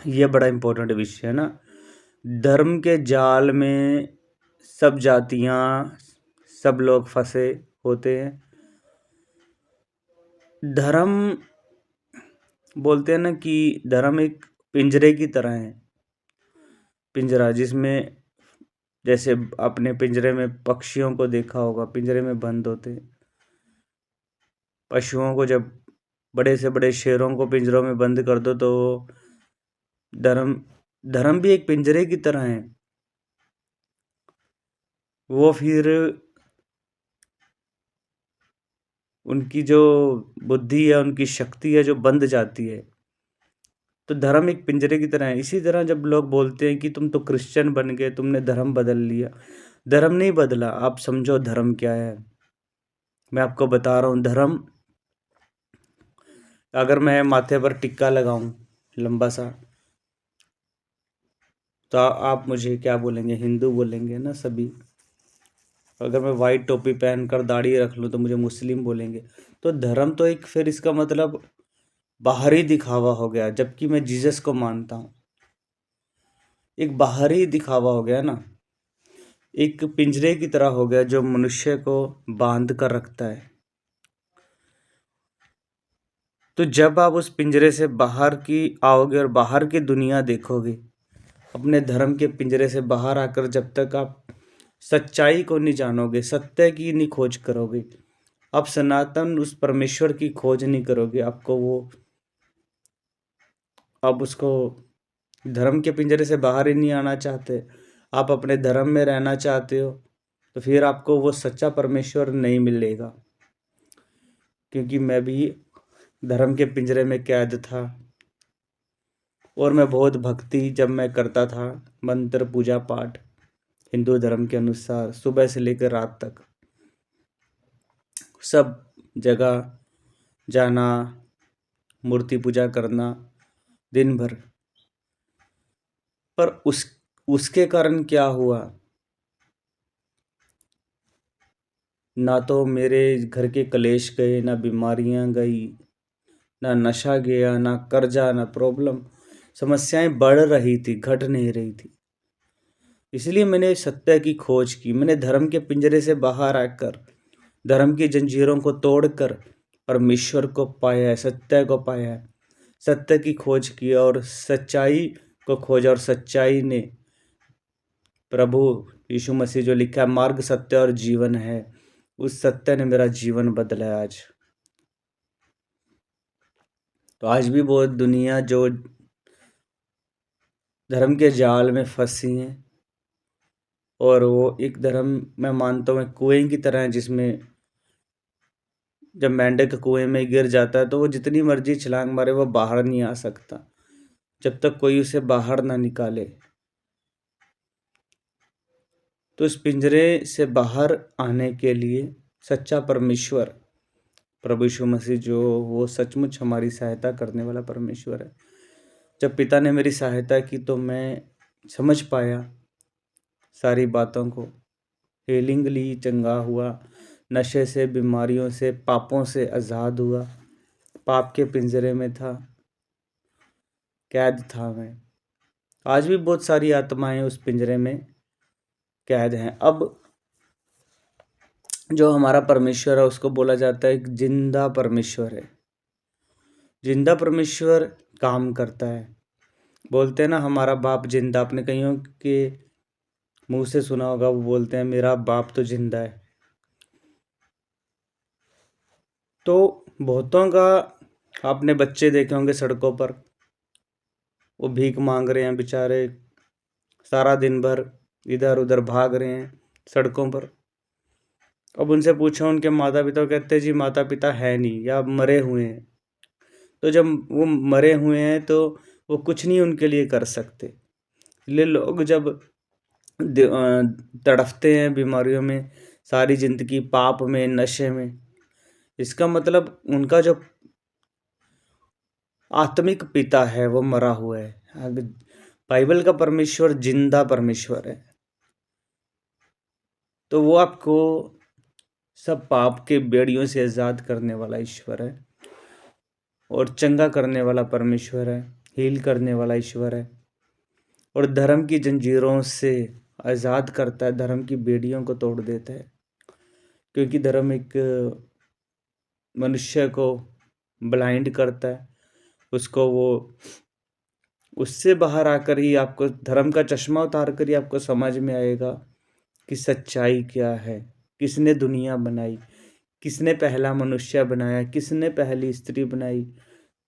ये बड़ा इम्पोर्टेंट विषय है ना। धर्म के जाल में सब जातियाँ, सब लोग फंसे होते हैं। धर्म बोलते हैं ना कि धर्म एक पिंजरे की तरह है। पिंजरा जिसमें, जैसे आपने पिंजरे में पक्षियों को देखा होगा, पिंजरे में बंद होते हैं। पशुओं को जब बड़े से बड़े शेरों को पिंजरों में बंद कर दो तो धर्म धर्म भी एक पिंजरे की तरह है। वो फिर उनकी जो बुद्धि है, उनकी शक्ति है, जो बंद जाती है। तो धर्म एक पिंजरे की तरह है। इसी तरह जब लोग बोलते हैं कि तुम तो क्रिश्चियन बन गए, तुमने धर्म बदल लिया, धर्म नहीं बदला। आप समझो धर्म क्या है। मैं आपको बता रहा हूँ धर्म। अगर मैं माथे पर टिक्का लगाऊं लंबा सा, तो आप मुझे क्या बोलेंगे? हिंदू बोलेंगे ना सभी। अगर मैं वाइट टोपी पहनकर दाढ़ी रख लूं तो मुझे मुस्लिम बोलेंगे। तो धर्म तो एक, फिर इसका मतलब बाहरी दिखावा हो गया। जबकि मैं जीसस को मानता हूँ, एक बाहरी दिखावा हो गया ना। एक पिंजरे की तरह हो गया जो मनुष्य को बांध कर रखता है। तो जब आप उस पिंजरे से बाहर की आओगे और बाहर की दुनिया देखोगे, अपने धर्म के पिंजरे से बाहर आकर जब तक आप सच्चाई को नहीं जानोगे, सत्य की नहीं खोज करोगे, आप सनातन उस परमेश्वर की खोज नहीं करोगे, आप उसको धर्म के पिंजरे से बाहर ही नहीं आना चाहते, आप अपने धर्म में रहना चाहते हो, तो फिर आपको वो सच्चा परमेश्वर नहीं मिलेगा। क्योंकि मैं भी धर्म के पिंजरे में कैद था और मैं बहुत भक्ति जब मैं करता था, मंत्र पूजा पाठ हिंदू धर्म के अनुसार सुबह से लेकर रात तक सब जगह जाना, मूर्ति पूजा करना दिन भर। पर उसके कारण क्या हुआ? ना तो मेरे घर के कलेश गए, ना बीमारियां गई, ना नशा गया, ना कर्जा, ना प्रॉब्लम। समस्याएं बढ़ रही थी, घट नहीं रही थी। इसलिए मैंने सत्य की खोज की। मैंने धर्म के पिंजरे से बाहर आकर, धर्म की जंजीरों को तोड़कर परमेश्वर को पाया है, सत्य को पाया है। सत्य की खोज की और सच्चाई को खोजा, और सच्चाई ने प्रभु यीशु मसीह जो लिखा है मार्ग सत्य और जीवन है, उस सत्य ने मेरा जीवन बदला है आज। तो आज भी बहुत दुनिया जो धर्म के जाल में फंसी है, और वो एक धर्म मैं मानता हूँ कुएं की तरह है, जिसमें जब मेंढक कुएं में गिर जाता है तो वो जितनी मर्जी छलांग मारे वो बाहर नहीं आ सकता जब तक कोई उसे बाहर ना निकाले। तो इस पिंजरे से बाहर आने के लिए सच्चा परमेश्वर प्रभु यीशु मसीह, जो वो सचमुच हमारी सहायता करने वाला परमेश्वर है। जब पिता ने मेरी सहायता की तो मैं समझ पाया सारी बातों को, हीलिंग ली, चंगा हुआ, नशे से, बीमारियों से, पापों से आज़ाद हुआ। पाप के पिंजरे में था, कैद था मैं। आज भी बहुत सारी आत्माएं उस पिंजरे में कैद हैं। अब जो हमारा परमेश्वर है उसको बोला जाता है एक जिंदा परमेश्वर है। जिंदा परमेश्वर काम करता है। बोलते हैं ना हमारा बाप जिंदा। आपने कईयों के मुंह से सुना होगा, वो बोलते हैं मेरा बाप तो जिंदा है। तो बहुतों का आपने बच्चे देखे होंगे सड़कों पर, वो भीख मांग रहे हैं बेचारे, सारा दिन भर इधर उधर भाग रहे हैं सड़कों पर। अब उनसे पूछो उनके माता पिता, कहते हैं जी माता पिता है नहीं या मरे हुए हैं। तो जब वो मरे हुए हैं तो वो कुछ नहीं उनके लिए कर सकते। इसलिए लोग जब तड़फते हैं बीमारियों में, सारी जिंदगी पाप में, नशे में, इसका मतलब उनका जो आत्मिक पिता है वो मरा हुआ है। बाइबल का परमेश्वर जिंदा परमेश्वर है। तो वो आपको सब पाप के बेड़ियों से आज़ाद करने वाला ईश्वर है और चंगा करने वाला परमेश्वर है। हील करने वाला ईश्वर है और धर्म की जंजीरों से आज़ाद करता है, धर्म की बेड़ियों को तोड़ देता है। क्योंकि धर्म एक मनुष्य को ब्लाइंड करता है, उसको वो उससे बाहर आकर ही आपको धर्म का चश्मा उतार कर ही आपको समझ में आएगा कि सच्चाई क्या है, किसने दुनिया बनाई, किसने पहला मनुष्य बनाया, किसने पहली स्त्री बनाई,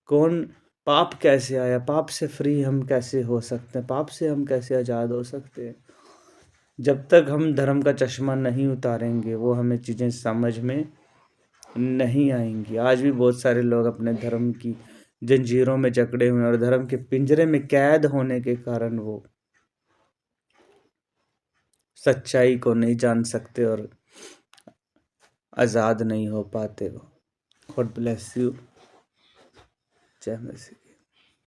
कौन पाप कैसे आया, पाप से फ्री हम कैसे हो सकते हैं, पाप से हम कैसे आज़ाद हो सकते हैं। जब तक हम धर्म का चश्मा नहीं उतारेंगे वो हमें चीज़ें समझ में नहीं आएंगी। आज भी बहुत सारे लोग अपने धर्म की जंजीरों में जकड़े हुए हैं और धर्म के पिंजरे में कैद होने के कारण वो सच्चाई को नहीं जान सकते और आज़ाद नहीं हो पाते। God bless you. जय मसीह।